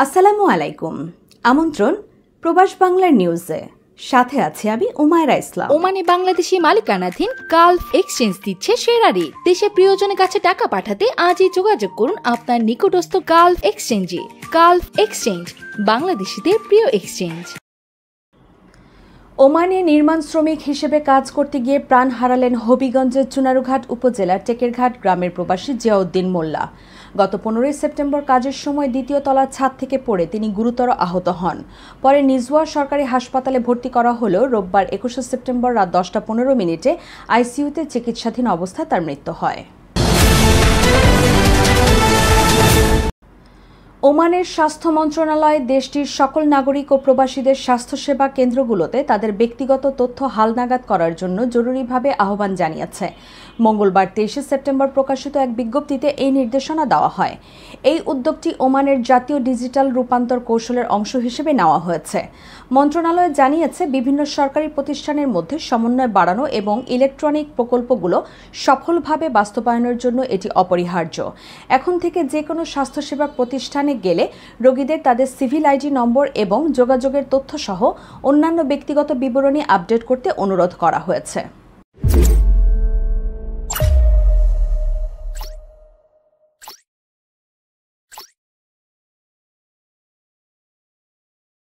আসসালামু আলাইকুম। আমন্ত্রণ প্রবাস বাংলার নিউজে। সাথে আছি আমি উমায়রা ইসলাম। ওমানে বাংলাদেশি মালিকানাধীন গালফ এক্সচেঞ্জ দিচ্ছে সেরা রেট। দেশে প্রিয়জনের কাছে টাকা পাঠাতে আজই যোগাযোগ করুন আপনার নিকটস্থ গালফ এক্সচেঞ্জে। গালফ এক্সচেঞ্জ, বাংলাদেশিদের প্রিয় এক্সচেঞ্জ। ওমানে নির্মাণ শ্রমিক হিসেবে কাজ করতে গিয়ে প্রাণ হারালেন হবিগঞ্জের চুনারুঘাট উপজেলার টেকেরঘাট গ্রামের প্রবাসী জিয়াউদ্দিন মোল্লা। গত 15 সেপ্টেম্বর কাজের সময় দ্বিতীয় তলার ছাদ থেকে পড়ে তিনি গুরুতর আহত হন। পরে নিজওয়া সরকারি হাসপাতালে ভর্তি করা হলেও রোববার 21 সেপ্টেম্বর রাত 10:15 আইসিইউতে চিকিৎসাধীন অবস্থায় তার মৃত্যু হয়। ওমানের স্বাস্থ্য মন্ত্রণালয় দেশটির সকল নাগরিক ও প্রবাসীদের স্বাস্থ্যসেবা কেন্দ্রগুলোতে তাদের ব্যক্তিগত তথ্য হালনাগাদ করার জন্য জরুরিভাবে আহ্বান জানিয়েছে। মঙ্গলবার 23 সেপ্টেম্বর প্রকাশিত এক বিজ্ঞপ্তিতে এই নির্দেশনা দেওয়া হয়। এই উদ্যোগটি ওমানের জাতীয় ডিজিটাল রূপান্তর কৌশলের অংশ হিসেবে নেওয়া হয়েছে। মন্ত্রণালয় জানিয়েছে, বিভিন্ন সরকারি প্রতিষ্ঠানের মধ্যে সমন্বয় বাড়ানো এবং ইলেকট্রনিক প্রকল্পগুলো সফলভাবে বাস্তবায়নের জন্য এটি অপরিহার্য। এখন থেকে যে কোনো স্বাস্থ্যসেবা প্রতিষ্ঠানে গেলে রোগীদের তাদের সিভিল আইডি নম্বর এবং যোগাযোগের তথ্য সহ অন্যান্য ব্যক্তিগত বিবরণী আপডেট করতে অনুরোধ করা হয়েছে।